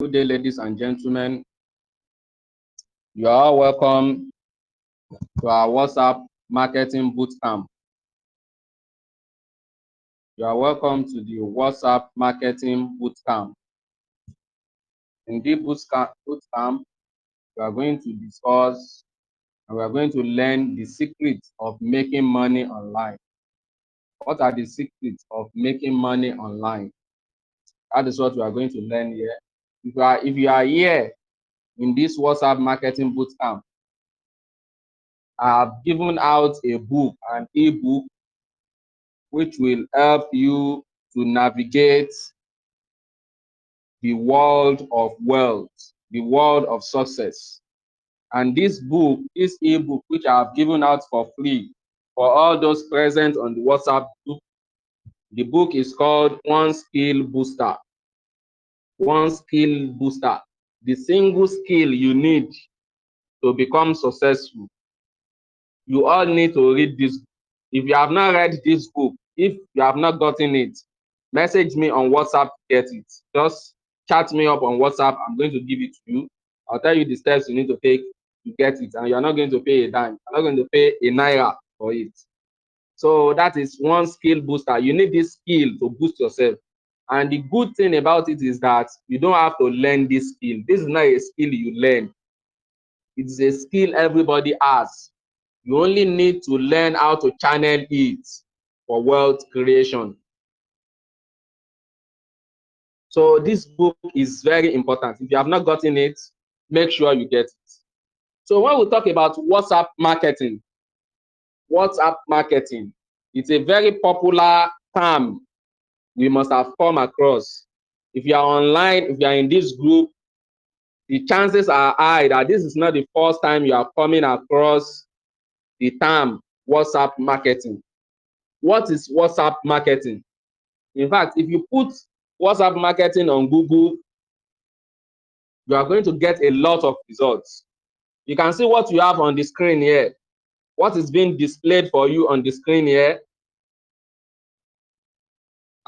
Good day, ladies and gentlemen. You are all welcome to our WhatsApp marketing bootcamp. You are welcome to the WhatsApp marketing bootcamp. In this bootcamp, we are going to discuss and we are going to learn the secrets of making money online. What are the secrets of making money online? That is what we are going to learn here. If you are here in this WhatsApp marketing bootcamp, I have given out a book, an ebook, which will help you to navigate the world of wealth, the world of success. And this book, this ebook, which I have given out for free for all those present on the WhatsApp group, the book is called One Skill Booster. One Skill Booster. The single skill you need to become successful. You all need to read this book. If you have not read this book, if you have not gotten it, message me on WhatsApp to get it. Just chat me up on WhatsApp. I'm going to give it to you. I'll tell you the steps you need to take to get it. And you're not going to pay a dime. You're not going to pay a naira for it. So that is One Skill Booster. You need this skill to boost yourself. And the good thing about it is that you don't have to learn this skill. This is not a skill you learn. It's a skill everybody has. You only need to learn how to channel it for wealth creation. So this book is very important. If you have not gotten it, make sure you get it. So when we talk about WhatsApp marketing, it's a very popular term we must have come across. If you are online, if you are in this group, the chances are high that this is not the first time you are coming across the term WhatsApp marketing. What is WhatsApp marketing? In fact, if you put WhatsApp marketing on Google, you are going to get a lot of results. You can see what you have on the screen here. What is being displayed for you on the screen here.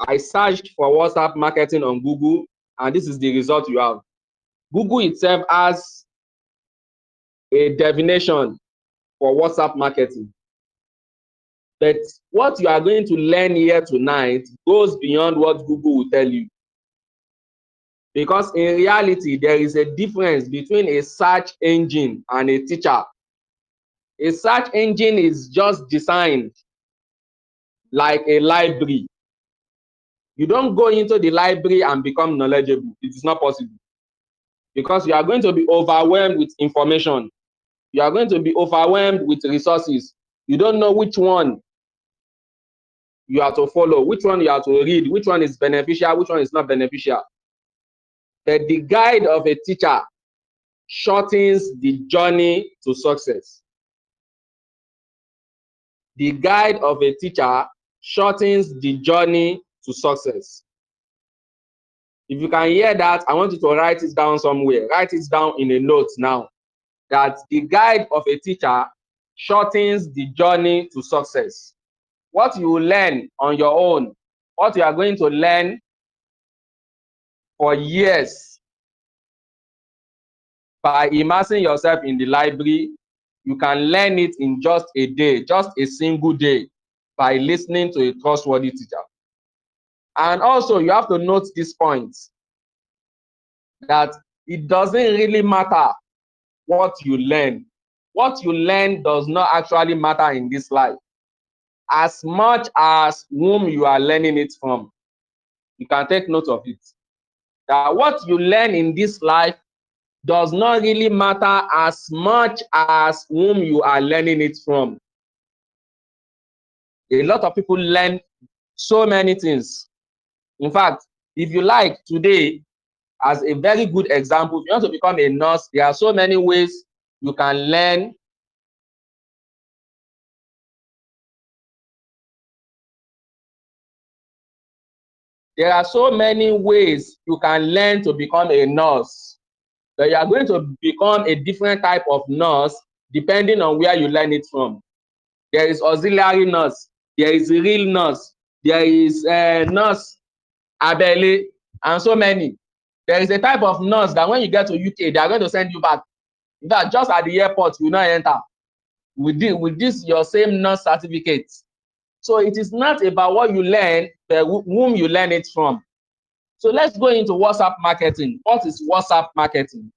I searched for WhatsApp marketing on Google, and this is the result you have. Google itself has a definition for WhatsApp marketing. But what you are going to learn here tonight goes beyond what Google will tell you. Because in reality, there is a difference between a search engine and a teacher. A search engine is just designed like a library. You don't go into the library and become knowledgeable. It is not possible. Because you are going to be overwhelmed with information. You are going to be overwhelmed with resources. You don't know which one you have to follow, which one you have to read, which one is beneficial, which one is not beneficial. But the guide of a teacher shortens the journey to success. The guide of a teacher shortens the journey to success. If you can hear that, I want you to write it down somewhere. Write it down in a note now. That the guide of a teacher shortens the journey to success. What you will learn on your own, what you are going to learn for years by immersing yourself in the library, you can learn it in just a day, just a single day, by listening to a trustworthy teacher. And also, you have to note this point, that it doesn't really matter what you learn. What you learn does not actually matter in this life, as much as whom you are learning it from. You can take note of it. That what you learn in this life does not really matter as much as whom you are learning it from. A lot of people learn so many things. In fact, if you like today, as a very good example, if you want to become a nurse, there are so many ways you can learn. There are so many ways you can learn to become a nurse. But you are going to become a different type of nurse depending on where you learn it from. There is auxiliary nurse, there is real nurse, there is nurse abele, and so many. There is a type of nurse that when you get to UK, they are going to send you back. In fact, just at the airport, you will not enter with this your same nurse certificate. So it is not about what you learn, but whom you learn it from. So let's go into WhatsApp marketing. What is WhatsApp marketing?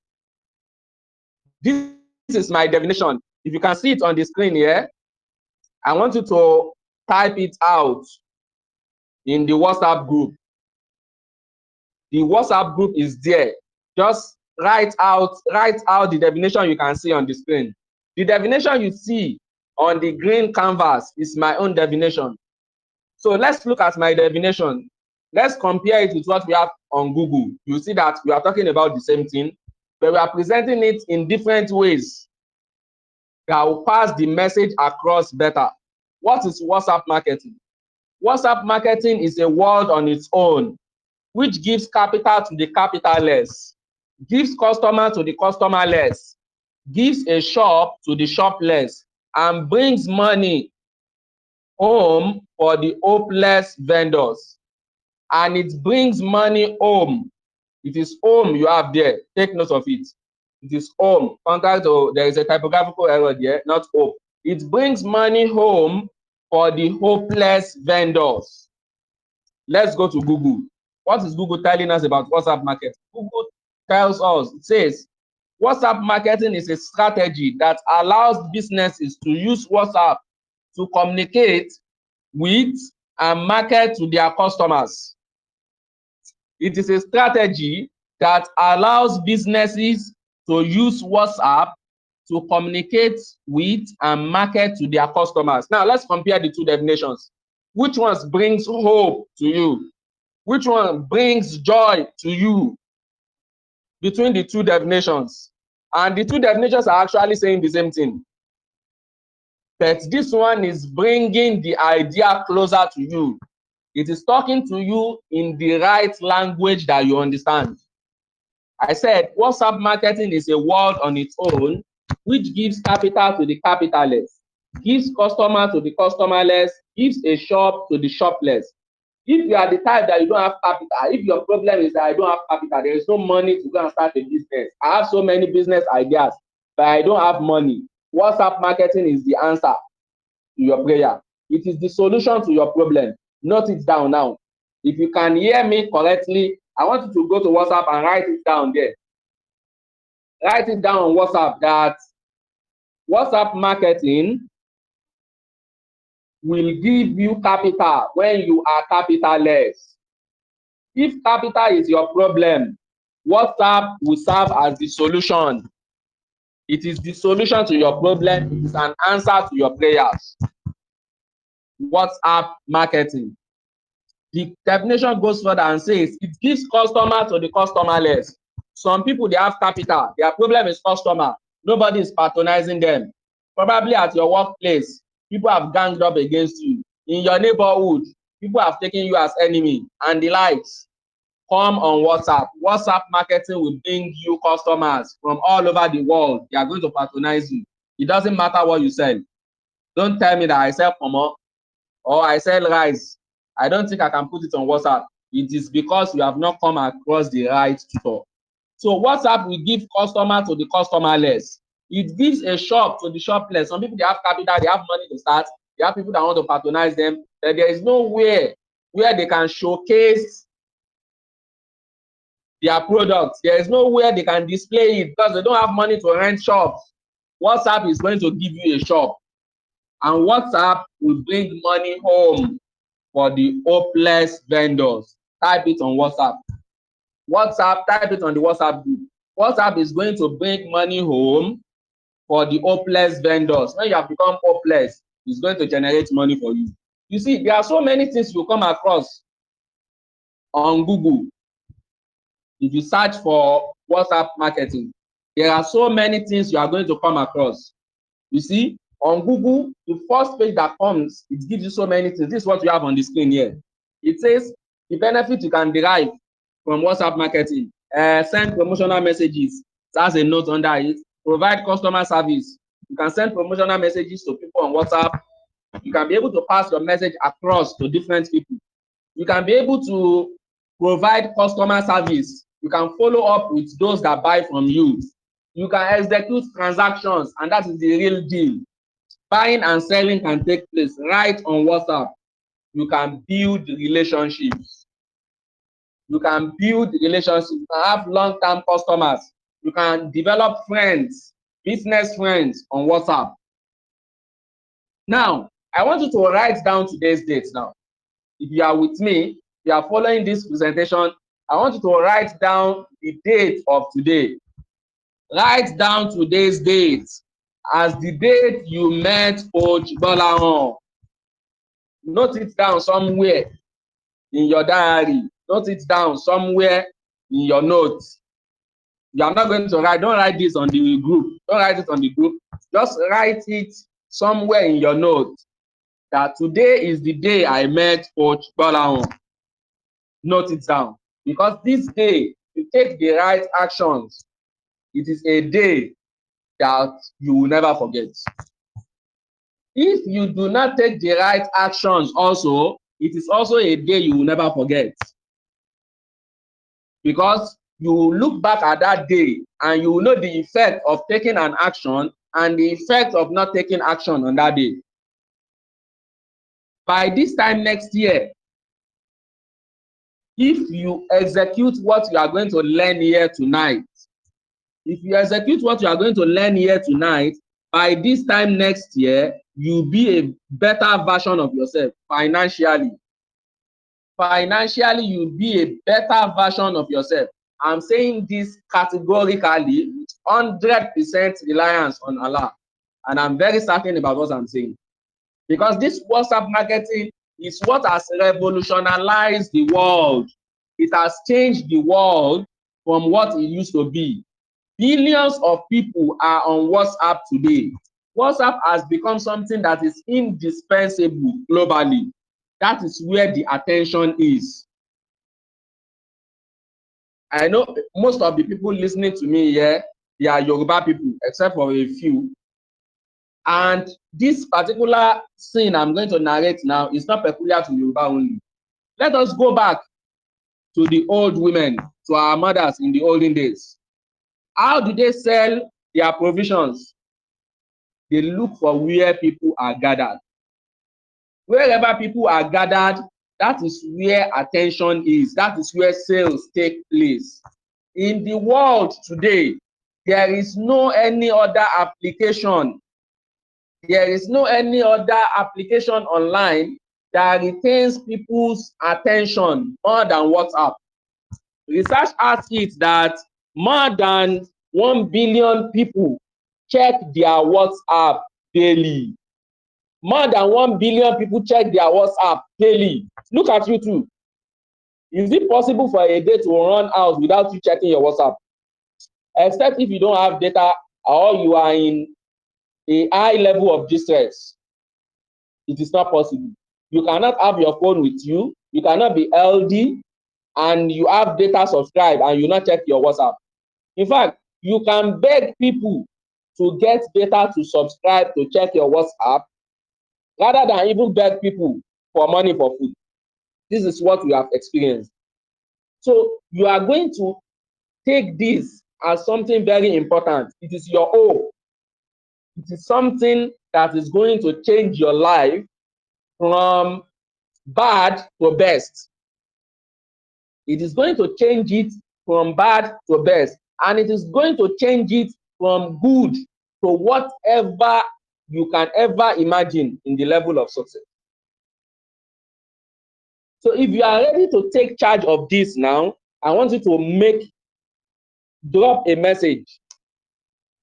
This is my definition. If you can see it on the screen here, I want you to type it out in the WhatsApp group. The WhatsApp group is there. Just write out the definition you can see on the screen. The definition you see on the green canvas is my own definition. So let's look at my definition. Let's compare it with what we have on Google. You see that we are talking about the same thing, but we are presenting it in different ways that will pass the message across better. What is WhatsApp marketing? WhatsApp marketing is a world on its own, which gives capital to the capitalist, gives customer to the customerless, gives a shop to the shopless, and brings money home for the hopeless vendors. And it brings money home. It is home you have there. Take note of it. It is home. There is a typographical error there, not hope. It brings money home for the hopeless vendors. Let's go to Google. What is Google telling us about WhatsApp marketing? Google tells us, it says, WhatsApp marketing is a strategy that allows businesses to use WhatsApp to communicate with and market to their customers. It is a strategy that allows businesses to use WhatsApp to communicate with and market to their customers. Now, let's compare the two definitions. Which one brings hope to you? Which one brings joy to you between the two definitions? And the two definitions are actually saying the same thing. But this one is bringing the idea closer to you. It is talking to you in the right language that you understand. I said WhatsApp marketing is a world on its own, which gives capital to the capitalist, gives customer to the customerless, gives a shop to the shopless. If you are the type that you don't have capital, if your problem is that I don't have capital, there is no money to go and start a business. I have so many business ideas, but I don't have money. WhatsApp marketing is the answer to your prayer. It is the solution to your problem. Note it down now. If you can hear me correctly, I want you to go to WhatsApp and write it down there. Write it down on WhatsApp that WhatsApp marketing will give you capital when you are capitalless. If capital is your problem, WhatsApp will serve as the solution. It is the solution to your problem. It is an answer to your prayers. WhatsApp marketing. The definition goes further and says it gives customer to the customerless. Some people, they have capital. Their problem is customer. Nobody is patronizing them. Probably at your workplace, people have ganged up against you. In your neighborhood, people have taken you as enemy and the likes. Come on WhatsApp. WhatsApp marketing will bring you customers from all over the world. They are going to patronize you. It doesn't matter what you sell. Don't tell me that I sell pomo or I sell rice. I don't think I can put it on WhatsApp. It is because you have not come across the right store. So WhatsApp will give customer to the customerless. It gives a shop to the shopless. Some people, they have capital, they have money to start. They have people that want to patronize them. But there is nowhere where they can showcase their products. There is nowhere they can display it because they don't have money to rent shops. WhatsApp is going to give you a shop. And WhatsApp will bring money home for the hopeless vendors. Type it on WhatsApp. WhatsApp, type it on the WhatsApp group. WhatsApp is going to bring money home for the hopeless vendors. When you have become hopeless, it's going to generate money for you. You see, there are so many things you come across on Google. If you search for WhatsApp marketing, there are so many things you are going to come across. You see, on Google, the first page that comes, it gives you so many things. This is what you have on the screen here. It says the benefit you can derive from WhatsApp marketing. Send promotional messages. It has a note under it. Provide customer service. You can send promotional messages to people on WhatsApp. You can be able to pass your message across to different people. You can be able to provide customer service. You can follow up with those that buy from you. You can execute transactions, and that is the real deal. Buying and selling can take place right on WhatsApp. You can build relationships. You can build relationships. You can have long-term customers. You can develop friends, business friends on WhatsApp. Now, I want you to write down today's date now. If you are with me, if you are following this presentation, I want you to write down the date of today. Write down today's date as the date you met Coach 𝗥𝗲𝗰𝗵. Note it down somewhere in your diary. Note it down somewhere in your notes. You are not going to write, don't write this on the group. Don't write it on the group. Just write it somewhere in your notes that today is the day I met Coach 𝗥𝗲𝗰𝗵. Note it down. Because this day, you take the right actions, it is a day that you will never forget. If you do not take the right actions also, it is also a day you will never forget. Because you will look back at that day and you will know the effect of taking an action and the effect of not taking action on that day. By this time next year, if you execute what you are going to learn here tonight, if you execute what you are going to learn here tonight, by this time next year, you'll be a better version of yourself financially. Financially, you'll be a better version of yourself. I'm saying this categorically with 100% reliance on Allah. And I'm very certain about what I'm saying. Because this WhatsApp marketing is what has revolutionized the world. It has changed the world from what it used to be. Billions of people are on WhatsApp today. WhatsApp has become something that is indispensable globally. That is where the attention is. I know most of the people listening to me here, they are Yoruba people, except for a few. And this particular scene I'm going to narrate now is not peculiar to Yoruba only. Let us go back to the old women, to our mothers in the olden days. How do they sell their provisions? They look for where people are gathered. Wherever people are gathered, that is where attention is. That is where sales take place. In the world today, there is no any other application. There is no any other application online that retains people's attention more than WhatsApp. Research asks it that more than 1 billion people check their WhatsApp daily. More than 1 billion people check their WhatsApp daily. Look at you too. Is it possible for a day to run out without you checking your WhatsApp? Except if you don't have data or you are in a high level of distress. It is not possible. You cannot have your phone with you. You cannot be LD and you have data subscribed and you not check your WhatsApp. In fact, you can beg people to get data to subscribe to check your WhatsApp rather than even beg people for money for food. This is what we have experienced. So you are going to take this as something very important. It is your own. It is something that is going to change your life from bad to best. It is going to change it from bad to best. And it is going to change it from good to whatever you can ever imagine in the level of success. So if you are ready to take charge of this now, I want you to drop a message,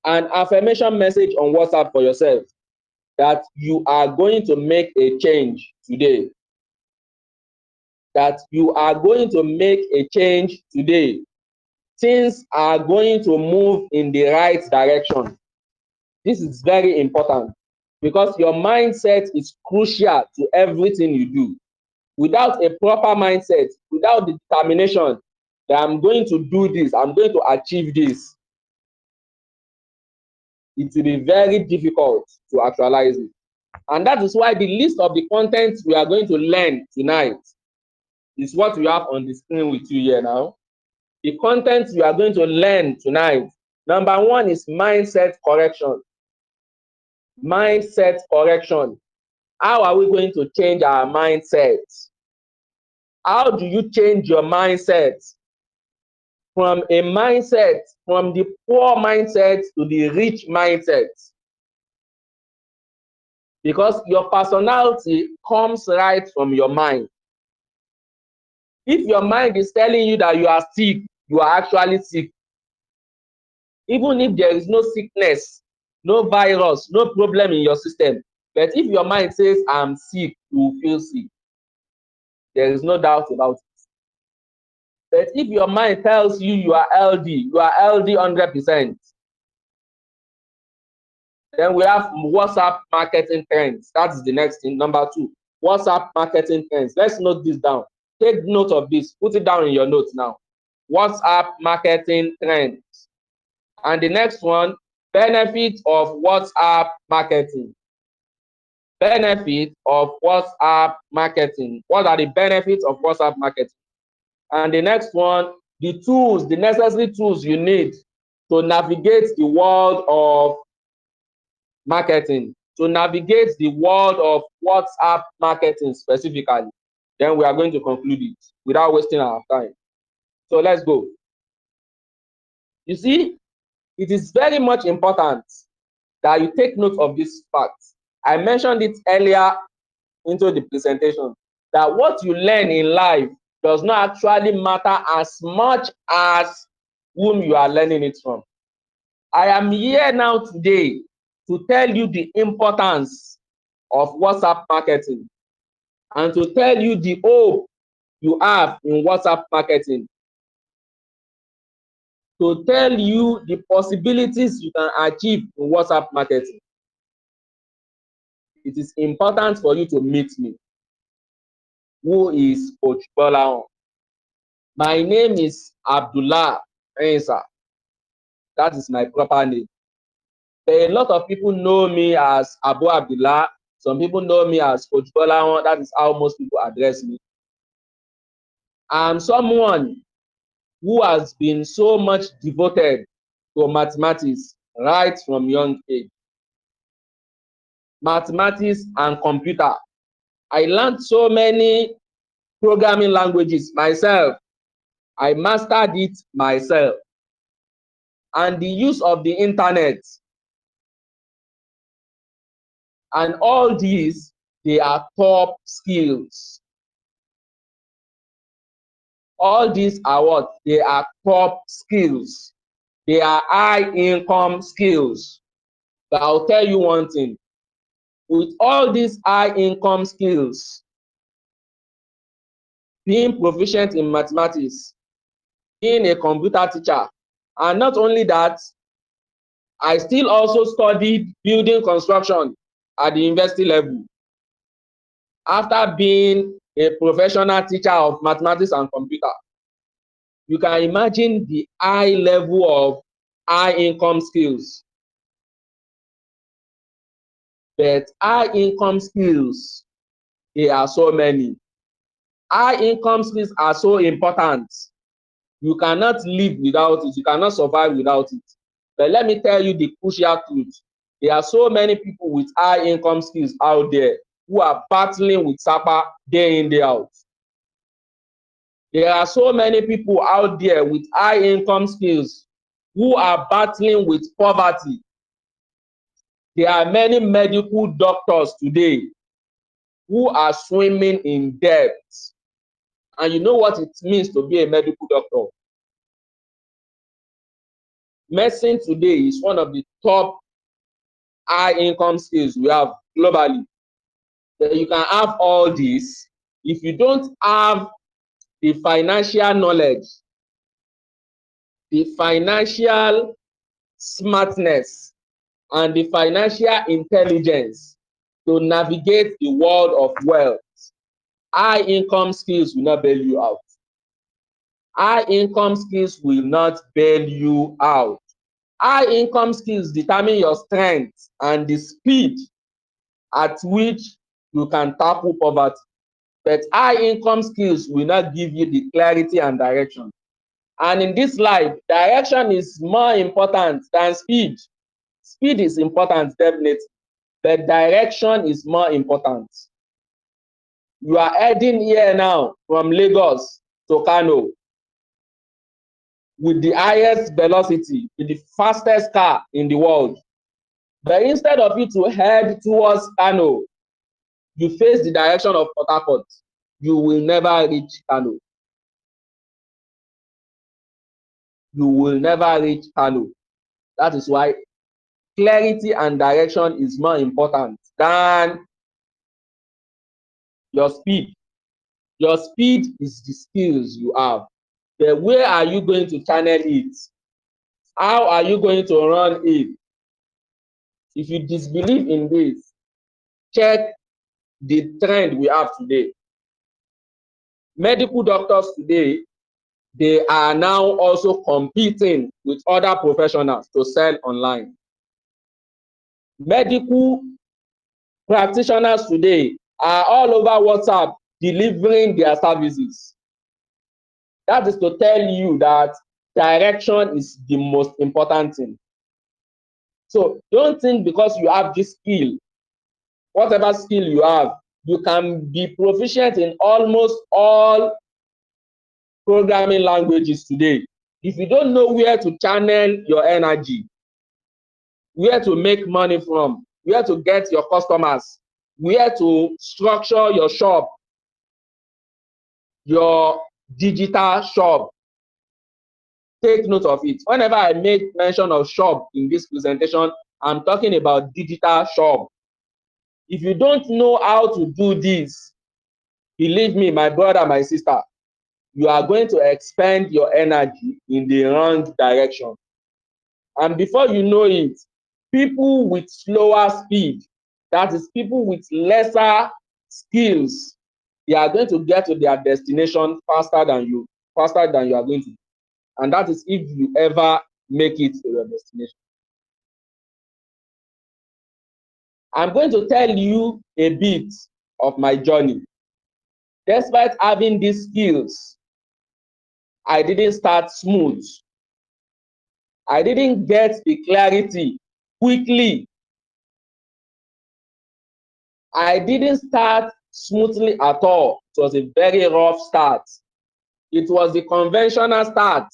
an affirmation message on WhatsApp for yourself that you are going to make a change today. That you are going to make a change today. Things are going to move in the right direction. This is very important because your mindset is crucial to everything you do. Without a proper mindset, without the determination that I'm going to do this, I'm going to achieve this, it will be very difficult to actualize it. And that is why the list of the content we are going to learn tonight is what we have on the screen with you here now. The content we are going to learn tonight, number one is mindset correction. Mindset correction. How are we going to change our mindset? How do you change your mindset from the poor mindset to the rich mindset? Because your personality comes right from your mind. If your mind is telling you that you are sick, you are actually sick. Even if there is no sickness, no virus, no problem in your system, but if your mind says, I'm sick, you will feel sick. There is no doubt about it. But if your mind tells you you are healthy 100%. Then we have WhatsApp marketing trends. That is the next thing. Number two, WhatsApp marketing trends. Let's note this down. Take note of this. Put it down in your notes now. WhatsApp marketing trends. And the next one, benefits of WhatsApp marketing. Benefits of WhatsApp marketing. What are the benefits of WhatsApp marketing? And the next one, the tools, the necessary tools you need to navigate the world of marketing, to navigate the world of WhatsApp marketing specifically. Then we are going to conclude it without wasting our time. So let's go. You see, it is very much important that you take note of this fact. I mentioned it earlier into the presentation, that what you learn in life does not actually matter as much as whom you are learning it from. I am here now today to tell you the importance of WhatsApp marketing and to tell you the hope you have in WhatsApp marketing, to tell you the possibilities you can achieve in WhatsApp marketing. It is important for you to meet me. Who is Coach 𝗥𝗲𝗰𝗵? My name is 𝗥𝗲𝗰𝗵. That is my proper name. A lot of people know me as Abu Abdullah. Some people know me as Coach 𝗥𝗲𝗰𝗵. That is how most people address me. I'm someone who has been so much devoted to mathematics right from young age. Mathematics and computer. I learned so many programming languages myself. I mastered it myself. And the use of the internet. And all these, they are top skills. All these are what? They are top skills. They are high income skills. But I'll tell you one thing. With all these high income skills, being proficient in mathematics, being a computer teacher, and not only that, I still also studied building construction at the university level. After being a professional teacher of mathematics and computer, you can imagine the high level of high income skills. But high income skills, there are so many. High income skills are so important. You cannot live without it. You cannot survive without it. But let me tell you the crucial truth. There are so many people with high income skills out there who are battling with SAPA day in, day out. There are so many people out there with high income skills who are battling with poverty. There are many medical doctors today who are swimming in debt. And you know what it means to be a medical doctor? Medicine today is one of the top high income skills we have globally. So you can have all this. If you don't have the financial knowledge, the financial smartness, and the financial intelligence to navigate the world of wealth, high income skills will not bail you out. High income skills will not bail you out. High income skills determine your strength and the speed at which you can tackle poverty. But high income skills will not give you the clarity and direction. And in this life, direction is more important than speed. Speed is important, definitely, but direction is more important. You are heading here now from Lagos to Kano with the highest velocity, with the fastest car in the world. But instead of you to head towards Kano, you face the direction of Port Harcourt, you will never reach Kano. You will never reach Kano. That is why clarity and direction is more important than your speed. Your speed is the skills you have. But where are you going to channel it? How are you going to run it? If you disbelieve in this, check the trend we have today. Medical doctors today, they are now also competing with other professionals to sell online. Medical practitioners today are all over WhatsApp delivering their services. That is to tell you that direction is the most important thing. So don't think because you have this skill, whatever skill you have, you can be proficient in almost all programming languages today. If you don't know where to channel your energy, where to make money from, where to get your customers, where to structure your shop, your digital shop, take note of it. Whenever I make mention of shop in this presentation, I'm talking about digital shop. If you don't know how to do this, believe me, my brother, my sister, you are going to expend your energy in the wrong direction. And before you know it, people with slower speed, that is people with lesser skills, they are going to get to their destination faster than you are going to. And that is if you ever make it to your destination. I'm going to tell you a bit of my journey. Despite having these skills, I didn't start smooth. I didn't get the clarity quickly. I didn't start smoothly at all. It was a very rough start. It was the conventional start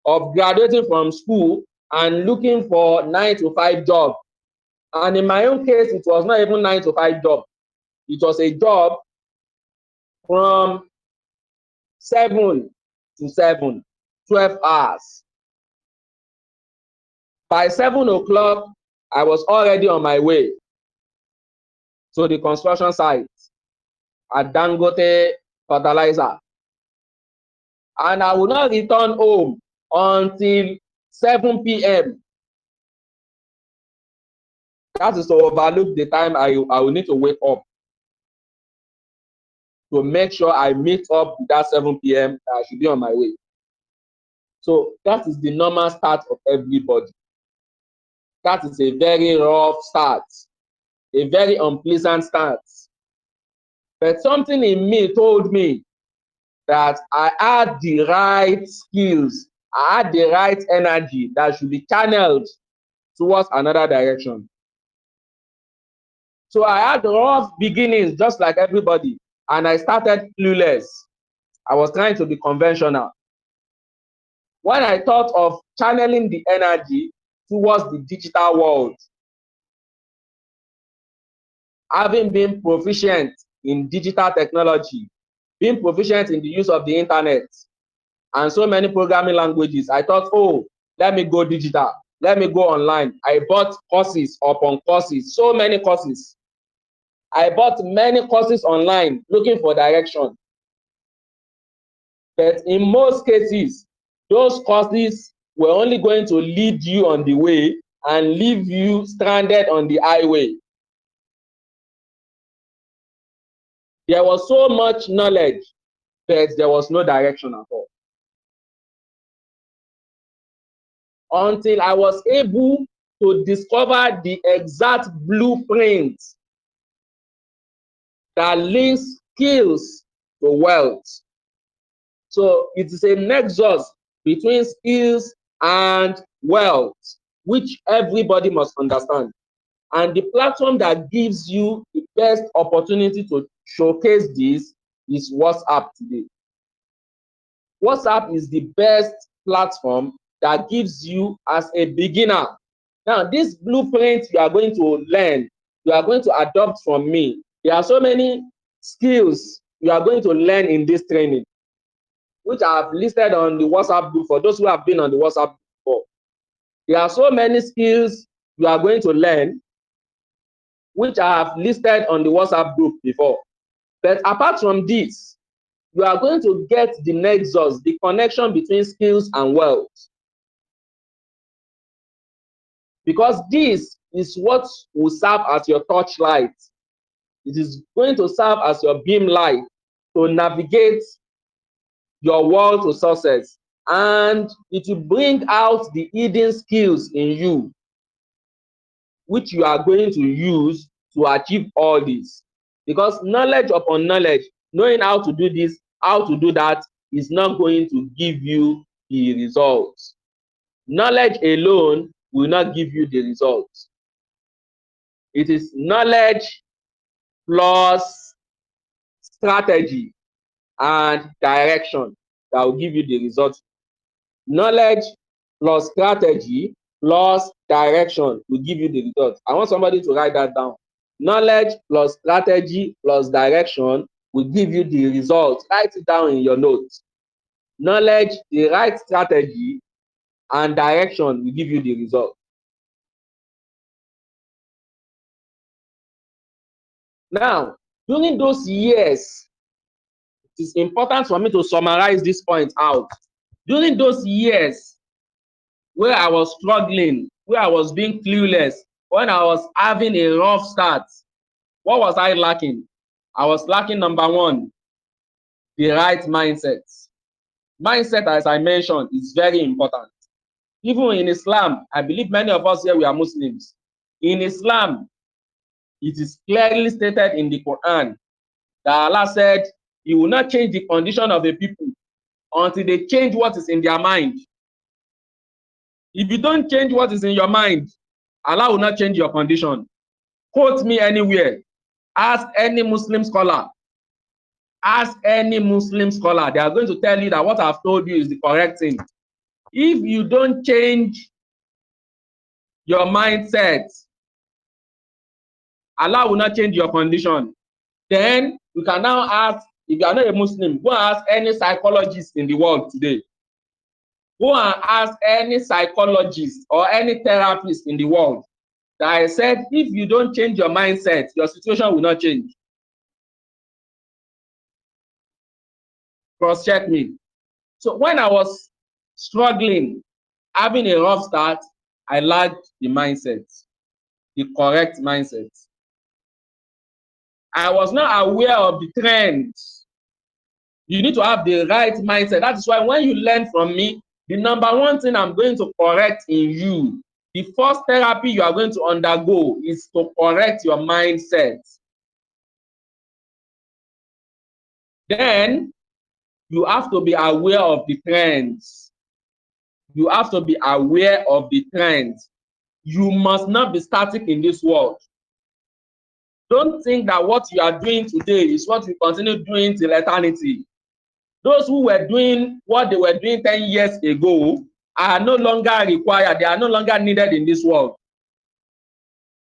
of graduating from school and looking for 9-to-5 job. And in my own case, it was not even 9-to-5 job. It was a job from 7 to 7, 12 hours. By 7 o'clock, I was already on my way to the construction site at 𝗥𝗲𝗰𝗵 fertilizer. And I will not return home until 7 p.m. That is to overlook the time I will need to wake up to make sure I meet up with that 7 p.m. I should be on my way. So that is the normal start of everybody. That is a very rough start, a very unpleasant start. But something in me told me that I had the right skills, I had the right energy that should be channeled towards another direction. So I had rough beginnings just like everybody, and I started clueless. I was trying to be conventional. When I thought of channeling the energy towards the digital world, having been proficient in digital technology, being proficient in the use of the internet, and so many programming languages, I thought, oh, let me go digital, let me go online. I bought courses upon courses, so many courses. I bought many courses online looking for direction. But in most cases, those courses were only going to lead you on the way and leave you stranded on the highway. There was so much knowledge, but there was no direction at all. Until I was able to discover the exact blueprint that links skills to wealth. So it is a nexus between skills and wealth, which everybody must understand. And the platform that gives you the best opportunity to showcase this is WhatsApp today. WhatsApp is the best platform that gives you as a beginner. Now, this blueprint you are going to learn, you are going to adopt from me. There are so many skills you are going to learn in this training, which I have listed on the WhatsApp group for those who have been on the WhatsApp group before. There are so many skills you are going to learn, which I have listed on the WhatsApp group before. But apart from this, you are going to get the nexus, the connection between skills and wealth. Because this is what will serve as your torchlight. It is going to serve as your beam light to navigate your world to success. And it will bring out the hidden skills in you, which you are going to use to achieve all this. Because knowledge upon knowledge, knowing how to do this, how to do that, is not going to give you the results. Knowledge alone will not give you the results. It is knowledge plus strategy and direction that will give you the results. Knowledge plus strategy plus direction will give you the results. I want somebody to write that down. Knowledge plus strategy plus direction will give you the results. Write it down in your notes. Knowledge, the right strategy, and direction will give you the result. Now, during those years, it is important for me to summarize this point out. During those years where I was struggling, where I was being clueless, when I was having a rough start, what was I lacking? I was lacking, number one, the right mindset. Mindset, as I mentioned, is very important. Even in Islam, I believe many of us here, we are Muslims. In Islam, it is clearly stated in the Quran that Allah said, He will not change the condition of the people until they change what is in their mind. If you don't change what is in your mind, Allah will not change your condition. Quote me anywhere. Ask any Muslim scholar. Ask any Muslim scholar. They are going to tell you that what I've told you is the correct thing. If you don't change your mindset, Allah will not change your condition. Then you can now ask, if you are not a Muslim, go and ask any psychologist in the world today. Go and ask any psychologist or any therapist in the world that I said, if you don't change your mindset, your situation will not change. Cross-check me. So when I was struggling, having a rough start, I lacked the mindset, the correct mindset. I was not aware of the trends. You need to have the right mindset. That is why when you learn from me, the number one thing I'm going to correct in you, the first therapy you are going to undergo is to correct your mindset. Then you have to be aware of the trends. You have to be aware of the trends. You must not be static in this world. Don't think that what you are doing today is what you continue doing till eternity. Those who were doing what they were doing 10 years ago are no longer required. They are no longer needed in this world.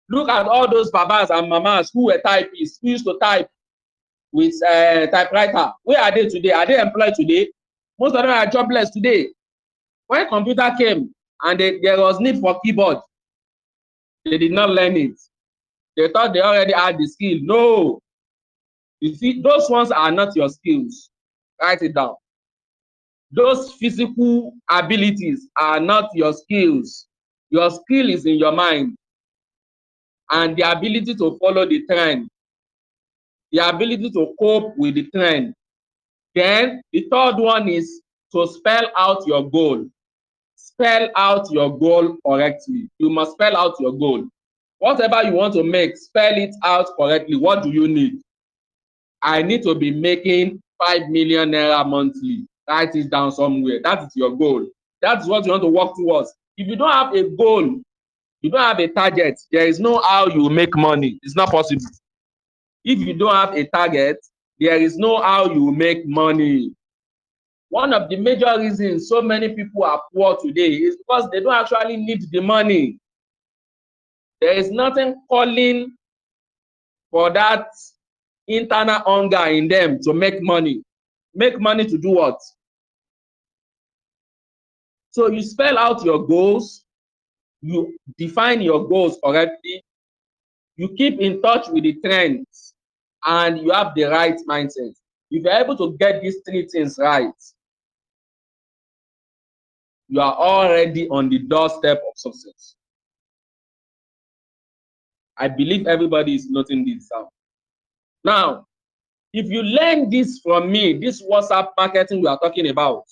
Look at all those babas and mamas who were typists, who used to type with typewriter. Where are they today? Are they employed today? Most of them are jobless today. When computer came and there was need for keyboard, they did not learn it. They thought they already had the skill. No. You see, those ones are not your skills. Write it down. Those physical abilities are not your skills. Your skill is in your mind. And the ability to follow the trend. The ability to cope with the trend. Then the third one is to spell out your goal. Spell out your goal correctly. You must spell out your goal. Whatever you want to make, spell it out correctly. What do you need? I need to be making 5 million naira monthly. Write it down somewhere. That is your goal. That's what you want to work towards. If you don't have a goal, you don't have a target, there is no how you make money. It's not possible. If you don't have a target, there is no how you make money. One of the major reasons so many people are poor today is because they don't actually need the money. There is nothing calling for that internal hunger in them to make money. Make money to do what? So you spell out your goals, you define your goals correctly, you keep in touch with the trends, and you have the right mindset. If you're able to get these three things right, you are already on the doorstep of success. I believe everybody is noting this down. Now, if you learn this from me, this WhatsApp marketing we are talking about,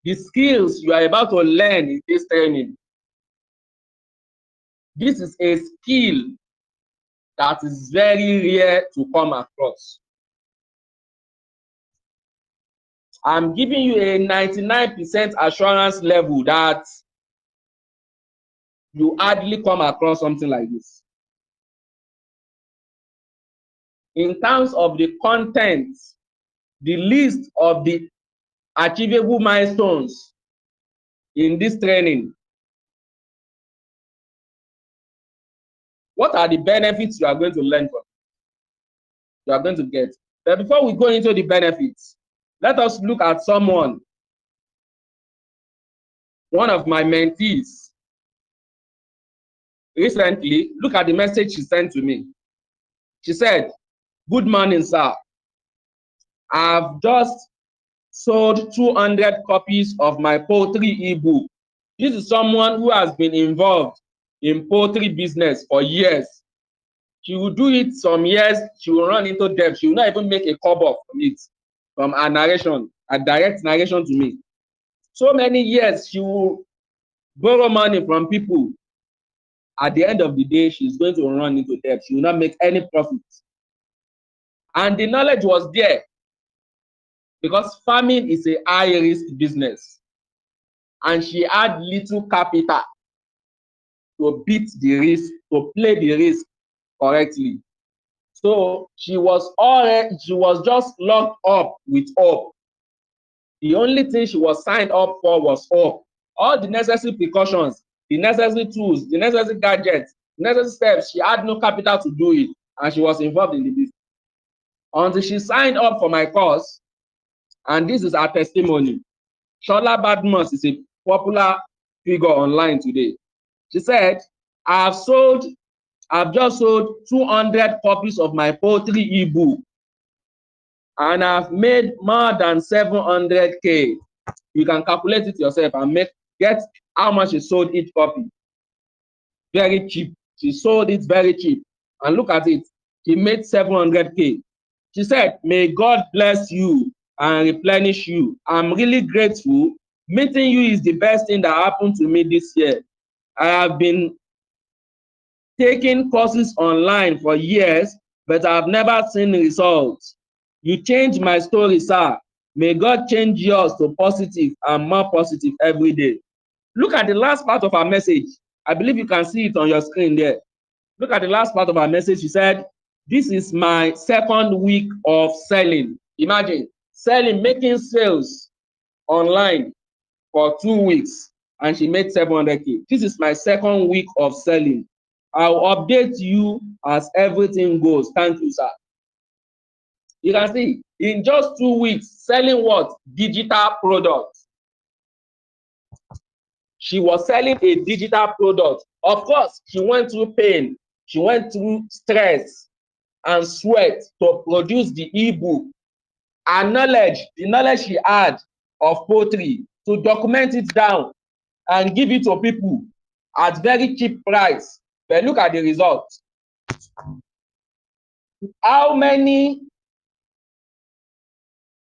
the skills you are about to learn in this training, this is a skill that is very rare to come across. I'm giving you a 99% assurance level that you hardly come across something like this. In terms of the content, the list of the achievable milestones in this training, what are the benefits you are going to learn from? You are going to get. But before we go into the benefits, let us look at someone, one of my mentees. Recently, look at the message she sent to me. She said, "Good morning, sir. I've just sold 200 copies of my poultry ebook." This is someone who has been involved in poultry business for years. She will do it some years, she will run into debt. She will not even make a kobo from it, from her narration, a direct narration to me. So many years, she will borrow money from people. At the end of the day, she's going to run into debt. She will not make any profit. And the knowledge was there because farming is a high-risk business. And she had little capital to beat the risk, to play the risk correctly. So she was just locked up with hope. The only thing she was signed up for was hope. All the necessary precautions, the necessary tools, the necessary gadgets, the necessary steps, she had no capital to do it, and she was involved in the business. Until she signed up for my course, and this is her testimony. Shola Badmus is a popular figure online today. She said, I've just sold 200 copies of my poultry ebook, and I've made more than 700K. You can calculate it yourself and get how much she sold each copy. Very cheap. She sold it very cheap. And look at it. She made 700K. She said, may God bless you and replenish you. I'm really grateful. Meeting you is the best thing that happened to me this year. I have been taking courses online for years, but I've never seen results. You changed my story, sir. May God change yours to positive and more positive every day. Look at the last part of our message. I believe you can see it on your screen there. Look at the last part of our message. She said, this is my second week of selling. Imagine selling, making sales online for 2 weeks, and she made 700K. This is my second week of selling. I'll update you as everything goes. Thank you, sir. You can see, in just 2 weeks, selling what? Digital products. She was selling a digital product. Of course, she went through pain. She went through stress and sweat to produce the ebook. Her knowledge, the knowledge she had of poultry, to document it down and give it to people at very cheap price. But look at the results. How many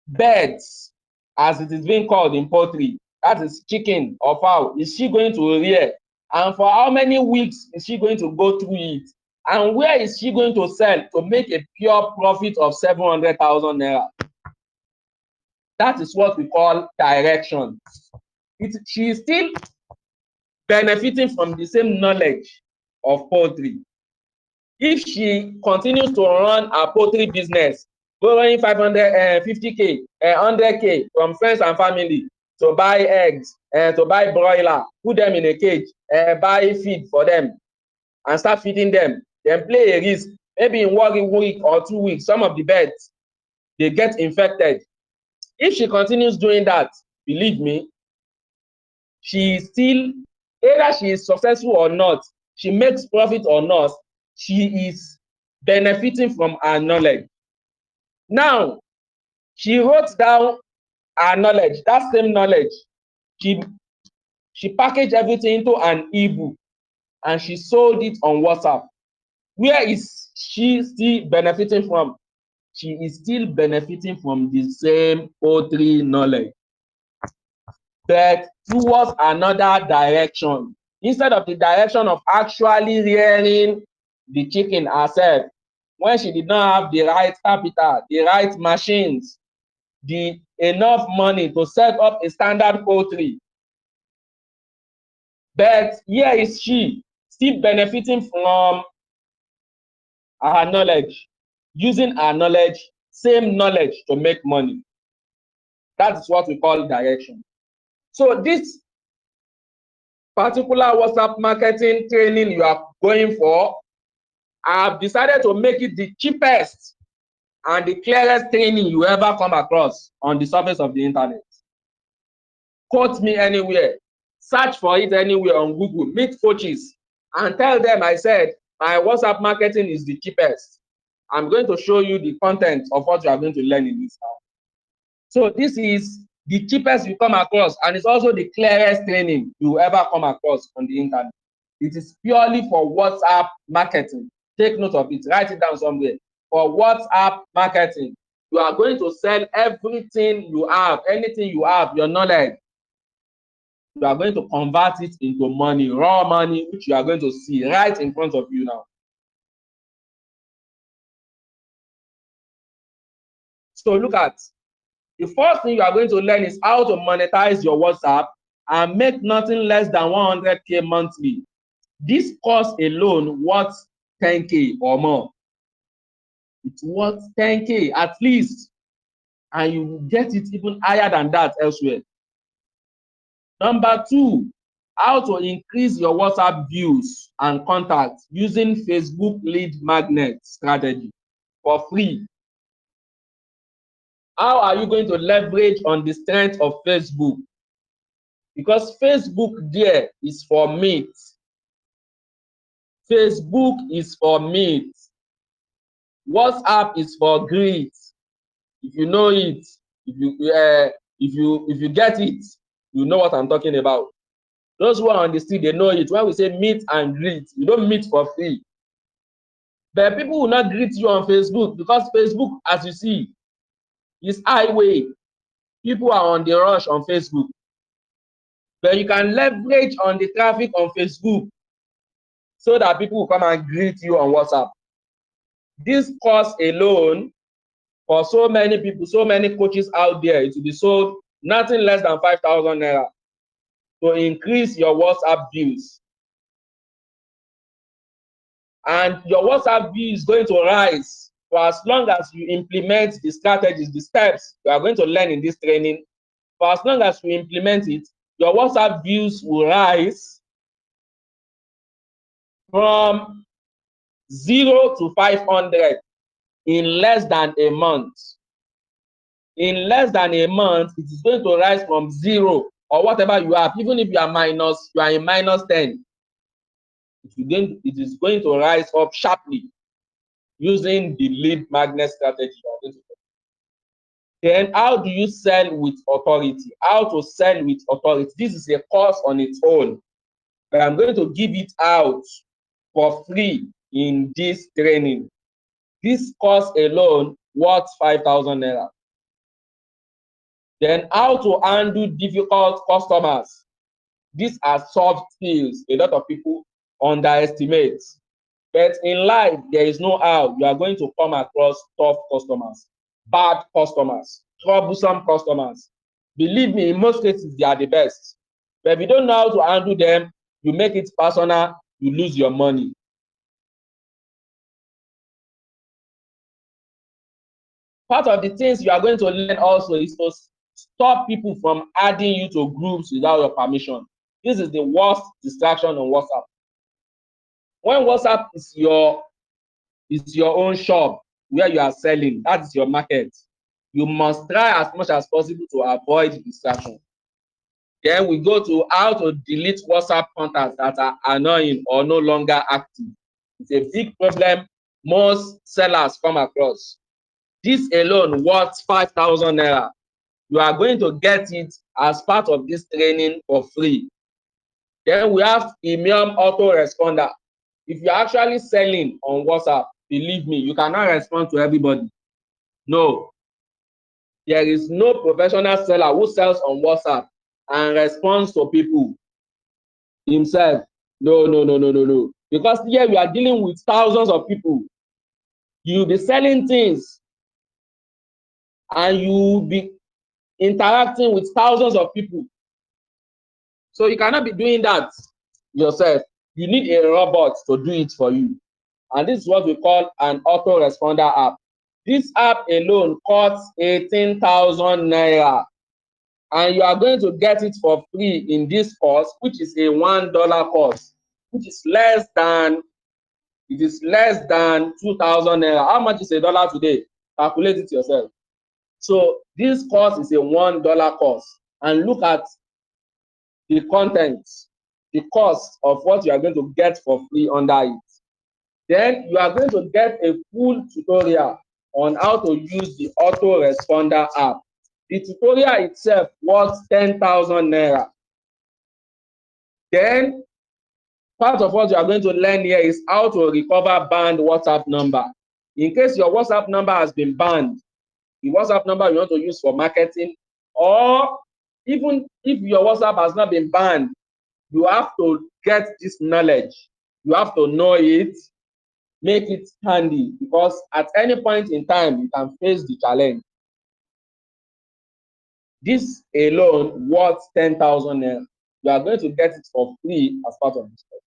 birds, as it is being called in poultry, that is chicken or fowl, is she going to rear? And for how many weeks is she going to go through it? And where is she going to sell to make a pure profit of 700,000 naira? That is what we call direction. She is still benefiting from the same knowledge of poultry. If she continues to run a poultry business, borrowing 550K, 100K from friends and family to buy eggs, to buy broiler, put them in a cage, buy feed for them, and start feeding them, then play a risk. Maybe in 1 week or 2 weeks, some of the birds, they get infected. If she continues doing that, believe me, she is still, either she is successful or not, she makes profit or not, she is benefiting from her knowledge. Now, she wrote down her knowledge, that same knowledge. She packaged everything into an ebook and she sold it on WhatsApp. Where is she still benefiting from? She is still benefiting from the same poultry knowledge, but towards another direction. Instead of the direction of actually rearing the chicken herself, when she did not have the right capital, the right machines, the enough money to set up a standard poultry. But here is she still benefiting from her knowledge, using her knowledge, same knowledge to make money. That is what we call direction. So this particular WhatsApp marketing training you are going for, I have decided to make it the cheapest and the clearest training you ever come across on the surface of the internet. Quote me anywhere, search for it anywhere on Google, meet coaches, and tell them I said my WhatsApp marketing is the cheapest. I'm going to show you the content of what you are going to learn in this house. So this is the cheapest you come across, and it's also the clearest training you ever come across on the internet. It is purely for WhatsApp marketing. Take note of it, write it down somewhere. For WhatsApp marketing, you are going to sell everything you have, anything you have, your knowledge. You are going to convert it into money, raw money, which you are going to see right in front of you now. So look at, the first thing you are going to learn is how to monetize your WhatsApp and make nothing less than 100K monthly. This course alone worth 10K or more. It's worth 10K at least, and you will get it even higher than that elsewhere. Number 2, how to increase your WhatsApp views and contacts using Facebook lead magnet strategy for free. How are you going to leverage on the strength of Facebook? Because Facebook there is for meat. Facebook is for meat. WhatsApp is for greed. If you know it, if you get it, you know what I'm talking about. Those who are on the street, they know it. When we say meet and greet, you don't meet for free. But people will not greet you on Facebook because Facebook, as you see, is highway. People are on the rush on Facebook. But you can leverage on the traffic on Facebook so that people will come and greet you on WhatsApp. This course alone, for so many people, so many coaches out there, it will be sold nothing less than 5,000 naira to increase your WhatsApp views. And your WhatsApp view is going to rise for as long as you implement the strategies, the steps you are going to learn in this training. For as long as you implement it, your WhatsApp views will rise from 0 to 500 in less than a month. In less than a month, it is going to rise from 0 or whatever you have. Even if you are minus, you are in minus 10. It is going to rise up sharply using the lead magnet strategy. Then how do you sell with authority? How to sell with authority? This is a course on its own, but I'm going to give it out for free in this training. This course alone worth 5,000 naira. Then how to handle difficult customers. These are soft skills a lot of people underestimate. But in life, there is no how you are going to come across tough customers, bad customers. troublesome customers. Believe me, in most cases, they are the best. But if you don't know how to handle them, you make it personal, you lose your money. Part of the things you are going to learn also is to stop people from adding you to groups without your permission. This is the worst distraction on WhatsApp. When WhatsApp is your own shop where you are selling, that is your market, you must try as much as possible to avoid distraction. Then we go to how to delete WhatsApp contacts that are annoying or no longer active. It's a big problem most sellers come across. This alone worth 5,000 naira. You are going to get it as part of this training for free. Then we have email autoresponder. If you're actually selling on WhatsApp, believe me, you cannot respond to everybody. No. There is no professional seller who sells on WhatsApp and responds to people himself. No. Because here we are dealing with thousands of people. You'll be selling things and you'll be interacting with thousands of people. So you cannot be doing that yourself. You need a robot to do it for you. And this is what we call an autoresponder app. This app alone costs 18,000 naira. And you are going to get it for free in this course, which is a $1 course, which is less than 2,000 naira. How much is $1 today? Calculate it yourself. So this course is a $1 course. And look at the content, the cost of what you are going to get for free under it. Then you are going to get a full tutorial on how to use the autoresponder app. The tutorial itself worth 10,000 naira. Then part of what you are going to learn here is how to recover banned WhatsApp number. In case your WhatsApp number has been banned, the WhatsApp number you want to use for marketing, or even if your WhatsApp has not been banned, you have to get this knowledge. You have to know it, make it handy, because at any point in time, you can face the challenge. This alone worth 10,000 naira. You are going to get it for free as part of this course.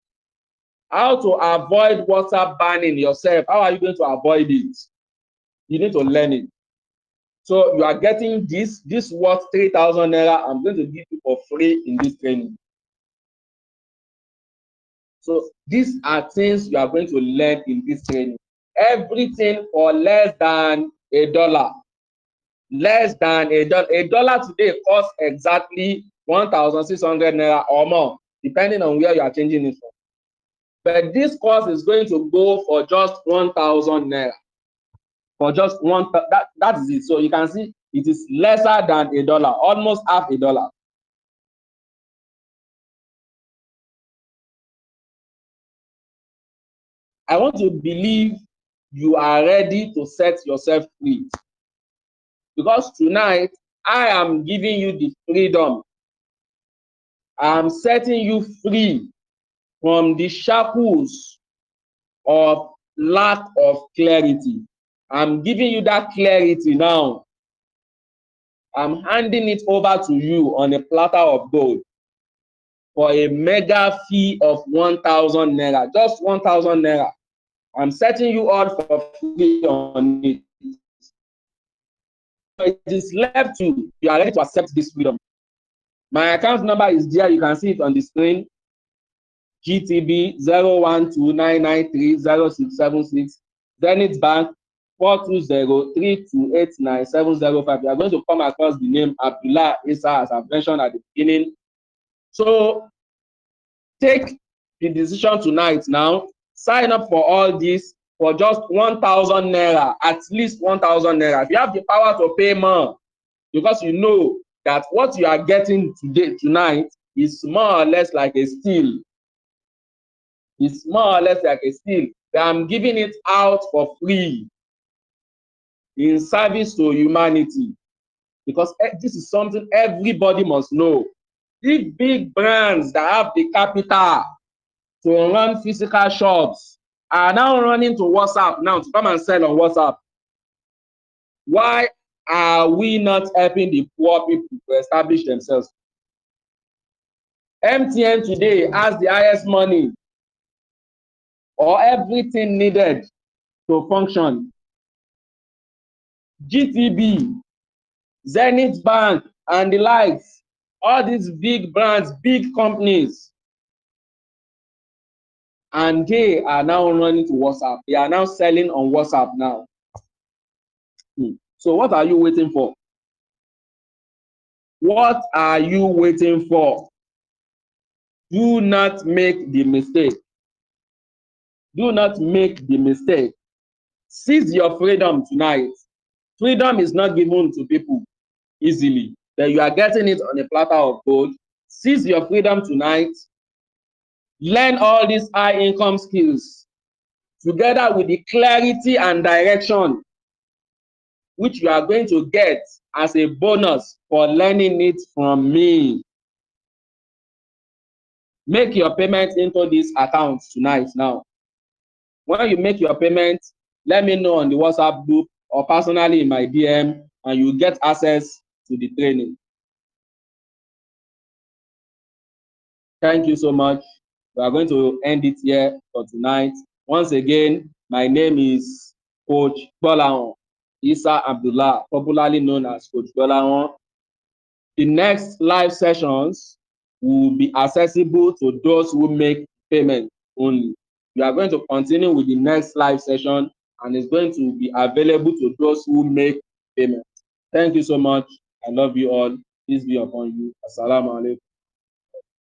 How to avoid WhatsApp banning yourself. How are you going to avoid it? You need to learn it. So you are getting this worth 3,000 naira. I'm going to give you for free in this training. So these are things you are going to learn in this training. Everything for less than $1. Less than $1. $1 today costs exactly 1,600 naira or more, depending on where you are changing it from. But this course is going to go for just 1,000 naira. For just one, that is it. So you can see it is lesser than $1, almost half $1. I want to believe you are ready to set yourself free. Because tonight, I am giving you the freedom. I am setting you free from the shackles of lack of clarity. I'm giving you that clarity now. I'm handing it over to you on a platter of gold for a mega fee of 1,000 naira, just 1,000 naira. I'm setting you all for free on it. So it is left to you. You are ready to accept this freedom. My account number is there. You can see it on the screen. GTB 01299306676. Zenith Bank 42032897005. You are going to come across the name Abdullah Isa, as I've mentioned at the beginning. So take the decision tonight now. Sign up for all this for just 1,000 naira, at least 1,000 naira. If you have the power to pay more, because you know that what you are getting tonight is more or less like a steal. It's more or less like a steal. But I'm giving it out for free in service to humanity, because this is something everybody must know. If big brands that have the capital to run physical shops are now running to WhatsApp now to come and sell on WhatsApp, why are we not helping the poor people to establish themselves? MTN today has the highest money or everything needed to function. GTB, Zenith Bank, and the likes, all these big brands, big companies, and they are now running to WhatsApp. They are now selling on WhatsApp now. So what are you waiting for? What are you waiting for? Do not make the mistake. Do not make the mistake. Seize your freedom tonight. Freedom is not given to people easily. That you are getting it on a platter of gold. Seize your freedom tonight. Learn all these high income skills together with the clarity and direction which you are going to get as a bonus for learning it from me. Make your payment into this account tonight now. When you make your payment, let me know on the WhatsApp group or personally in my DM, and you get access to the training. Thank you so much. We are going to end it here for tonight. Once again, my name is Coach 𝗥𝗲 Isa Abdullah, popularly known as Coach 𝗥𝗲. The next live sessions will be accessible to those who make payment only. We are going to continue with the next live session, and it's going to be available to those who make payment. Thank you so much. I love you all. Peace be upon you. Assalamu alaikum.